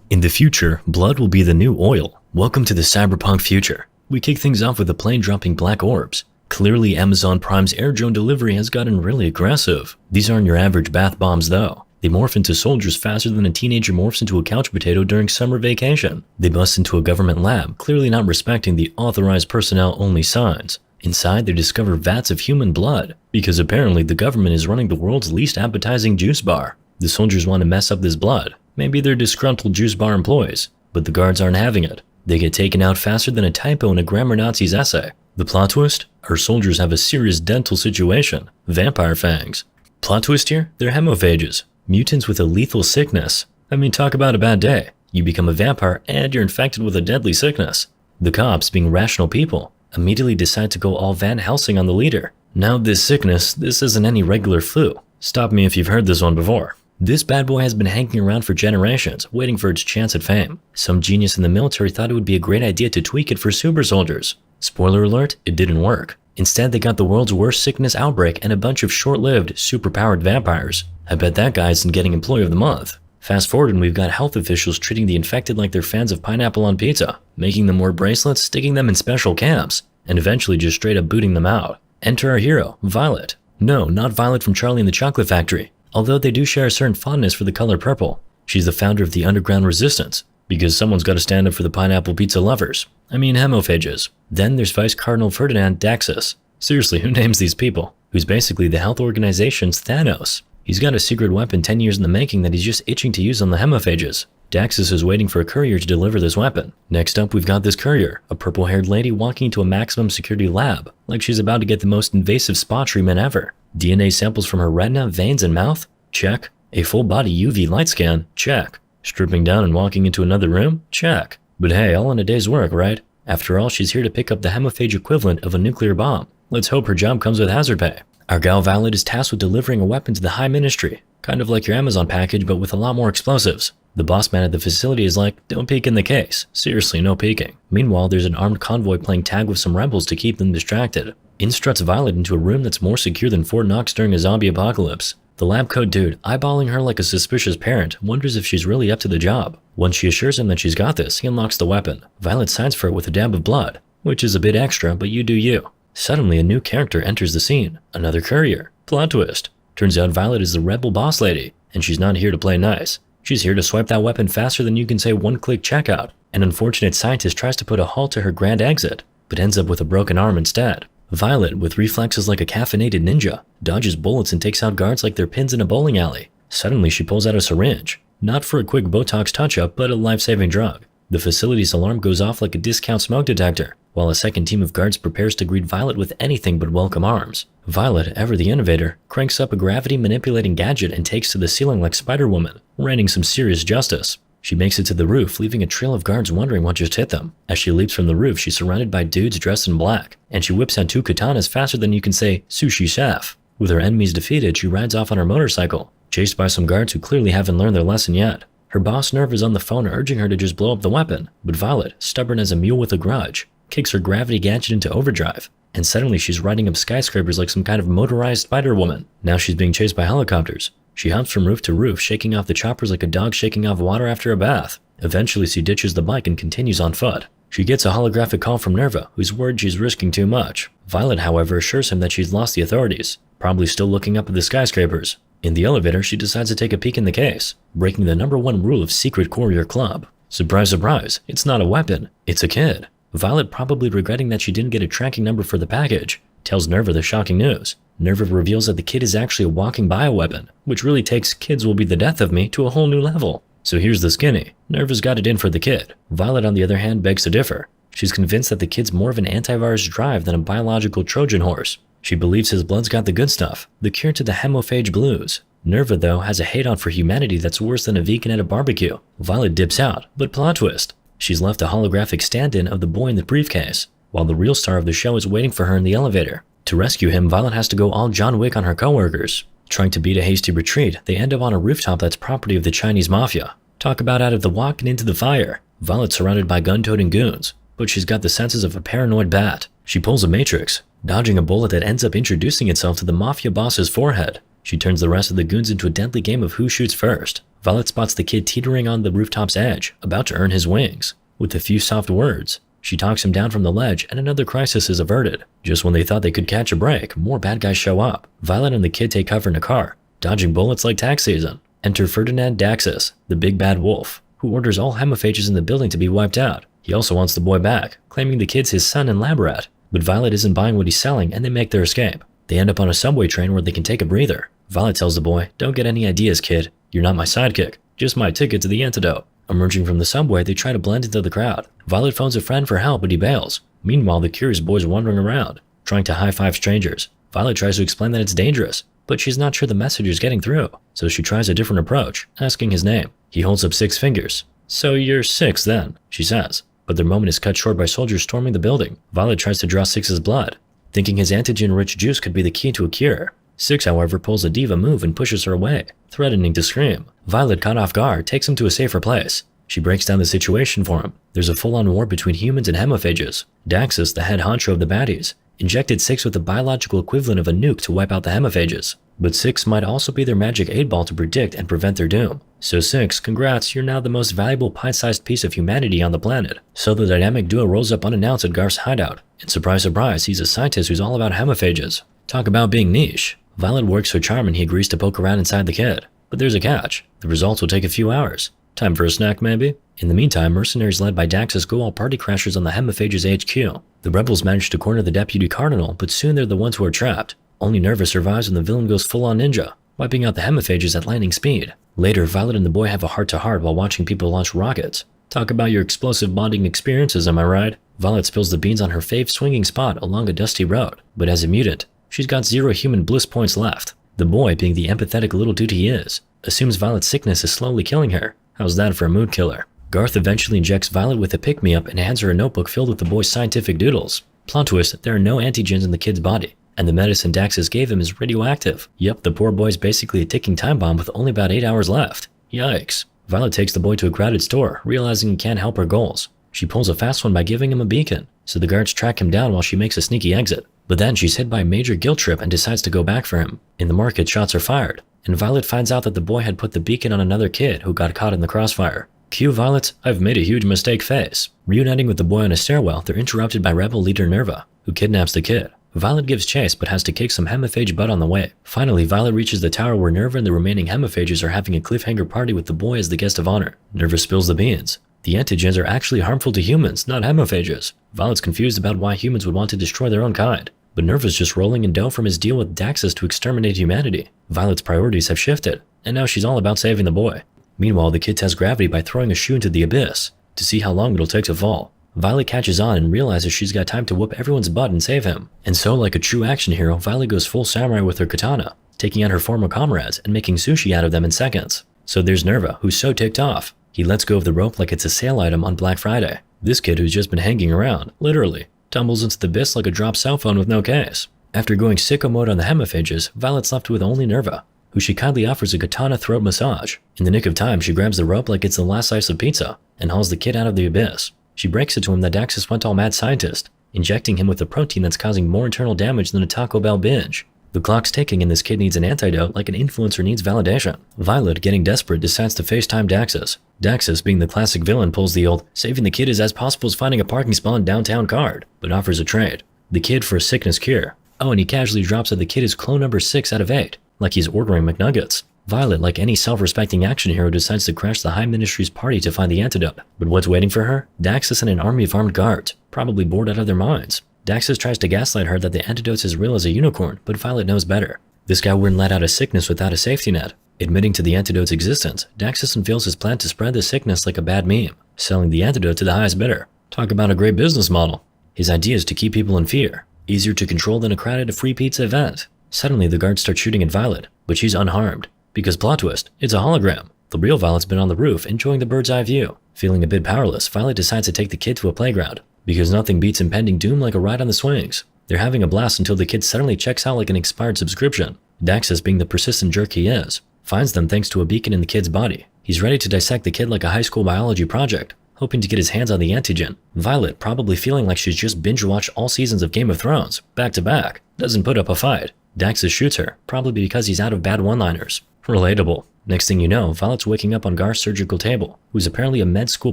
In the future, blood will be the new oil. Welcome to the cyberpunk future. We kick things off with a plane dropping black orbs. Clearly, Amazon Prime's air drone delivery has gotten really aggressive. These aren't your average bath bombs though. They morph into soldiers faster than a teenager morphs into a couch potato during summer vacation. They bust into a government lab, clearly not respecting the authorized personnel only signs. Inside, they discover vats of human blood, because apparently the government is running the world's least appetizing juice bar. The soldiers want to mess up this blood. Maybe they're disgruntled juice bar employees, but the guards aren't having it. They get taken out faster than a typo in a grammar Nazi's essay. The plot twist? Our soldiers have a serious dental situation. Vampire fangs. Plot twist here? They're hemophages. Mutants with a lethal sickness. I mean, talk about a bad day. You become a vampire and you're infected with a deadly sickness. The cops, being rational people, immediately decide to go all Van Helsing on the leader. Now this sickness, this isn't any regular flu. Stop me if you've heard this one before. This bad boy has been hanging around for generations, waiting for its chance at fame. Some genius in the military thought it would be a great idea to tweak it for super soldiers. Spoiler alert, it didn't work. Instead, they got the world's worst sickness outbreak and a bunch of short-lived, super-powered vampires. I bet that guy isn't getting Employee of the Month. Fast forward and we've got health officials treating the infected like they're fans of pineapple on pizza, making them wear bracelets, sticking them in special camps, and eventually just straight up booting them out. Enter our hero, Violet. No, not Violet from Charlie and the Chocolate Factory. Although they do share a certain fondness for the color purple. She's the founder of the underground resistance, because someone's got to stand up for the pineapple pizza lovers. I mean hemophages. Then there's Vice Cardinal Ferdinand Daxus. Seriously, who names these people? Who's basically the health organization's Thanos. He's got a secret weapon 10 years in the making that he's just itching to use on the hemophages. Daxus is waiting for a courier to deliver this weapon. Next up, we've got this courier, a purple-haired lady walking into a maximum security lab, like she's about to get the most invasive spa treatment ever. DNA samples from her retina, veins, and mouth? Check. A full-body UV light scan? Check. Stripping down and walking into another room? Check. But hey, all in a day's work, right? After all, she's here to pick up the hemophage equivalent of a nuclear bomb. Let's hope her job comes with hazard pay. Our gal Violet is tasked with delivering a weapon to the High Ministry, kind of like your Amazon package, but with a lot more explosives. The boss man at the facility is like, don't peek in the case. Seriously, no peeking. Meanwhile, there's an armed convoy playing tag with some rebels to keep them distracted. In struts Violet into a room that's more secure than Fort Knox during a zombie apocalypse. The lab coat dude, eyeballing her like a suspicious parent, wonders if she's really up to the job. Once she assures him that she's got this, he unlocks the weapon. Violet signs for it with a dab of blood, which is a bit extra, but you do you. Suddenly, a new character enters the scene. Another courier. Plot twist. Turns out Violet is the rebel boss lady, and she's not here to play nice. She's here to swipe that weapon faster than you can say one-click checkout. An unfortunate scientist tries to put a halt to her grand exit, but ends up with a broken arm instead. Violet, with reflexes like a caffeinated ninja, dodges bullets and takes out guards like they're pins in a bowling alley. Suddenly, she pulls out a syringe. Not for a quick Botox touch-up, but a life-saving drug. The facility's alarm goes off like a discount smoke detector, while a second team of guards prepares to greet Violet with anything but welcome arms. Violet, ever the innovator, cranks up a gravity-manipulating gadget and takes to the ceiling like Spider-Woman, raining some serious justice. She makes it to the roof, leaving a trail of guards wondering what just hit them. As she leaps from the roof, she's surrounded by dudes dressed in black, and she whips out 2 katanas faster than you can say, sushi chef. With her enemies defeated, she rides off on her motorcycle, chased by some guards who clearly haven't learned their lesson yet. Her boss Nerve is on the phone urging her to just blow up the weapon, but Violet, stubborn as a mule with a grudge, kicks her gravity gadget into overdrive, and suddenly she's riding up skyscrapers like some kind of motorized Spider-Woman. Now she's being chased by helicopters. She hops from roof to roof, shaking off the choppers like a dog shaking off water after a bath. Eventually, she ditches the bike and continues on foot. She gets a holographic call from Nerva, who's worried she's risking too much. Violet, however, assures him that she's lost the authorities, probably still looking up at the skyscrapers. In the elevator, she decides to take a peek in the case, breaking the #1 rule of Secret Courier Club. Surprise, surprise, it's not a weapon, it's a kid. Violet, probably regretting that she didn't get a tracking number for the package, tells Nerva the shocking news. Nerva reveals that the kid is actually a walking bioweapon, which really takes "kids will be the death of me" to a whole new level. So here's the skinny. Nerva's got it in for the kid. Violet, on the other hand, begs to differ. She's convinced that the kid's more of an antivirus drive than a biological Trojan horse. She believes his blood's got the good stuff, the cure to the hemophage blues. Nerva, though, has a hate-on for humanity that's worse than a vegan at a barbecue. Violet dips out, but plot twist. She's left a holographic stand-in of the boy in the briefcase, while the real star of the show is waiting for her in the elevator. To rescue him, Violet has to go all John Wick on her coworkers. Trying to beat a hasty retreat, they end up on a rooftop that's property of the Chinese mafia. Talk about out of the walk and into the fire. Violet's surrounded by gun-toting goons, but she's got the senses of a paranoid bat. She pulls a matrix, dodging a bullet that ends up introducing itself to the mafia boss's forehead. She turns the rest of the goons into a deadly game of who shoots first. Violet spots the kid teetering on the rooftop's edge, about to earn his wings. With a few soft words, she talks him down from the ledge and another crisis is averted. Just when they thought they could catch a break, more bad guys show up. Violet and the kid take cover in a car, dodging bullets like tax season. Enter Ferdinand Daxus, the big bad wolf, who orders all hemiphages in the building to be wiped out. He also wants the boy back, claiming the kid's his son and lab rat. But Violet isn't buying what he's selling and they make their escape. They end up on a subway train where they can take a breather. Violet tells the boy, "Don't get any ideas, kid. You're not my sidekick, just my ticket to the antidote." Emerging from the subway, they try to blend into the crowd. Violet phones a friend for help, but he bails. Meanwhile, the curious boy's wandering around, trying to high-five strangers. Violet tries to explain that it's dangerous, but she's not sure the message is getting through, so she tries a different approach, asking his name. He holds up 6 fingers. "So you're 6 then," she says. But their moment is cut short by soldiers storming the building. Violet tries to draw 6's blood, thinking his antigen-rich juice could be the key to a cure. 6, however, pulls a diva move and pushes her away, threatening to scream. Violet, caught off guard, takes him to a safer place. She breaks down the situation for him. There's a full-on war between humans and hemiphages. Daxus, the head honcho of the baddies, injected 6 with the biological equivalent of a nuke to wipe out the hemiphages. But 6 might also be their magic 8-ball to predict and prevent their doom. So 6, congrats, you're now the most valuable pint-sized piece of humanity on the planet. So the dynamic duo rolls up unannounced at Garth's hideout. And surprise, surprise, he's a scientist who's all about hemiphages. Talk about being niche. Violet works her charm and he agrees to poke around inside the kid. But there's a catch. The results will take a few hours. Time for a snack, maybe? In the meantime, mercenaries led by Daxus go all party crashers on the hemiphages HQ. The rebels manage to corner the deputy cardinal, but soon they're the ones who are trapped. Only Nerva survives when the villain goes full-on ninja, wiping out the hemiphages at lightning speed. Later, Violet and the boy have a heart-to-heart while watching people launch rockets. Talk about your explosive bonding experiences, am I right? Violet spills the beans on her fave swinging spot along a dusty road, but as a mutant, she's got 0 human bliss points left. The boy, being the empathetic little dude he is, assumes Violet's sickness is slowly killing her. How's that for a mood killer? Garth eventually injects Violet with a pick-me-up and hands her a notebook filled with the boy's scientific doodles. Plot twist, there are no antigens in the kid's body, and the medicine Daxus gave him is radioactive. Yep, the poor boy's basically a ticking time bomb with only about 8 hours left. Yikes. Violet takes the boy to a crowded store, realizing he can't help her goals. She pulls a fast one by giving him a beacon, so the guards track him down while she makes a sneaky exit. But then she's hit by a major guilt trip and decides to go back for him. In the market, shots are fired, and Violet finds out that the boy had put the beacon on another kid who got caught in the crossfire. Cue Violet's "I've made a huge mistake" face. Reuniting with the boy on a stairwell, they're interrupted by rebel leader Nerva, who kidnaps the kid. Violet gives chase but has to kick some hemiphage butt on the way. Finally, Violet reaches the tower where Nerva and the remaining hemiphages are having a cliffhanger party with the boy as the guest of honor. Nerva spills the beans. The antigens are actually harmful to humans, not hemiphages. Violet's confused about why humans would want to destroy their own kind, but Nerva's just rolling in dough from his deal with Daxus to exterminate humanity. Violet's priorities have shifted, and now she's all about saving the boy. Meanwhile, the kid tests gravity by throwing a shoe into the abyss to see how long it'll take to fall. Violet catches on and realizes she's got time to whoop everyone's butt and save him. And so, like a true action hero, Violet goes full samurai with her katana, taking out her former comrades and making sushi out of them in seconds. So there's Nerva, who's so ticked off. He lets go of the rope like it's a sale item on Black Friday. This kid, who's just been hanging around, literally, tumbles into the abyss like a dropped cell phone with no case. After going sicko mode on the hemiphages, Violet's left with only Nerva, who she kindly offers a katana throat massage. In the nick of time, she grabs the rope like it's the last slice of pizza and hauls the kid out of the abyss. She breaks it to him that Daxus went all mad scientist, injecting him with a protein that's causing more internal damage than a Taco Bell binge. The clock's ticking and this kid needs an antidote like an influencer needs validation. Violet, getting desperate, decides to FaceTime Daxus. Daxus, being the classic villain, pulls the old "saving the kid is as possible as finding a parking spot in downtown" card, but offers a trade. The kid for a sickness cure. Oh, and he casually drops that the kid is clone number 6 out of 8, like he's ordering McNuggets. Violet, like any self-respecting action hero, decides to crash the High Ministry's party to find the antidote. But what's waiting for her? Daxus and an army of armed guards, probably bored out of their minds. Daxus tries to gaslight her that the antidote's as real as a unicorn, but Violet knows better. This guy wouldn't let out a sickness without a safety net. Admitting to the antidote's existence, Daxus unveils his plan to spread the sickness like a bad meme, selling the antidote to the highest bidder. Talk about a great business model. His idea is to keep people in fear, easier to control than a crowded free pizza event. Suddenly, the guards start shooting at Violet, but she's unharmed. Because plot twist, it's a hologram. The real Violet's been on the roof, enjoying the bird's eye view. Feeling a bit powerless, Violet decides to take the kid to a playground, because nothing beats impending doom like a ride on the swings. They're having a blast until the kid suddenly checks out like an expired subscription. Daxus, being the persistent jerk he is, finds them thanks to a beacon in the kid's body. He's ready to dissect the kid like a high school biology project, hoping to get his hands on the antigen. Violet, probably feeling like she's just binge-watched all seasons of Game of Thrones, back to back, doesn't put up a fight. Daxus shoots her, probably because he's out of bad one-liners. Relatable. Next thing you know, Violet's waking up on Garth's surgical table, who's apparently a med school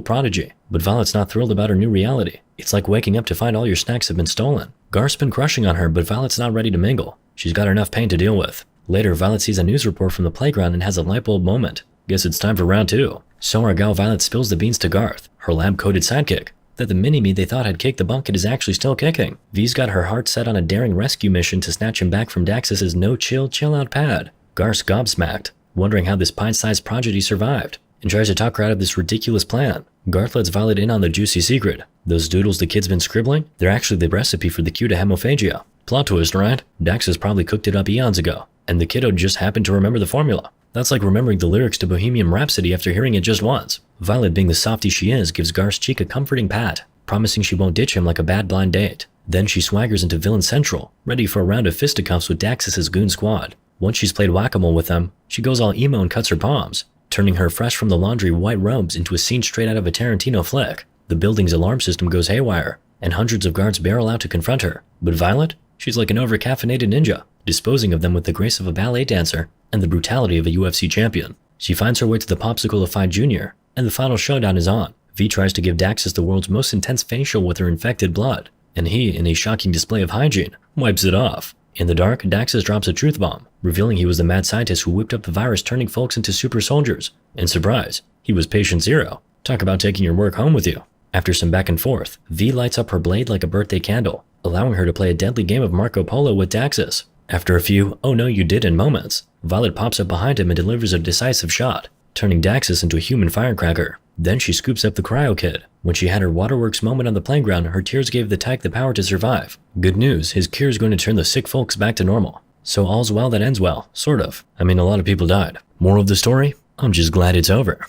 prodigy. But Violet's not thrilled about her new reality. It's like waking up to find all your snacks have been stolen. Garth's been crushing on her, but Violet's not ready to mingle. She's got enough pain to deal with. Later, Violet sees a news report from the playground and has a light bulb moment. Guess it's time for round 2. So our gal Violet spills the beans to Garth, her lab-coated sidekick, that the mini-me they thought had kicked the bucket is actually still kicking. V's got her heart set on a daring rescue mission to snatch him back from Daxus's no-chill, chill-out pad. Garth's gobsmacked, wondering how this pint-sized prodigy survived, and tries to talk her out of this ridiculous plan. Garth lets Violet in on the juicy secret. Those doodles the kid's been scribbling, they're actually the recipe for the cue to hemophagia. Plot twist, right? Daxus probably cooked it up eons ago, and the kiddo just happened to remember the formula. That's like remembering the lyrics to Bohemian Rhapsody after hearing it just once. Violet, being the softie she is, gives Garth's cheek a comforting pat, promising she won't ditch him like a bad blind date. Then she swaggers into Villain Central, ready for a round of fisticuffs with Daxus's goon squad. Once she's played whack-a-mole with them, she goes all emo and cuts her palms, turning her fresh from the laundry white robes into a scene straight out of a Tarantino flick. The building's alarm system goes haywire, and hundreds of guards barrel out to confront her. But Violet? She's like an over-caffeinated ninja, disposing of them with the grace of a ballet dancer and the brutality of a UFC champion. She finds her way to the Popsicle-ified Junior, and the final showdown is on. V tries to give Daxus the world's most intense facial with her infected blood, and he, in a shocking display of hygiene, wipes it off. In the dark, Daxus drops a truth bomb, revealing he was the mad scientist who whipped up the virus, turning folks into super soldiers. And surprise, he was patient zero. Talk about taking your work home with you. After some back and forth, V lights up her blade like a birthday candle, allowing her to play a deadly game of Marco Polo with Daxus. After a few "oh no you didn't" moments, Violet pops up behind him and delivers a decisive shot, turning Daxus into a human firecracker. Then she scoops up the Cryo Kid. When she had her waterworks moment on the playground, her tears gave the tyke the power to survive. Good news, his cure is going to turn the sick folks back to normal. So all's well that ends well, sort of. I mean, a lot of people died. Moral of the story? I'm just glad it's over.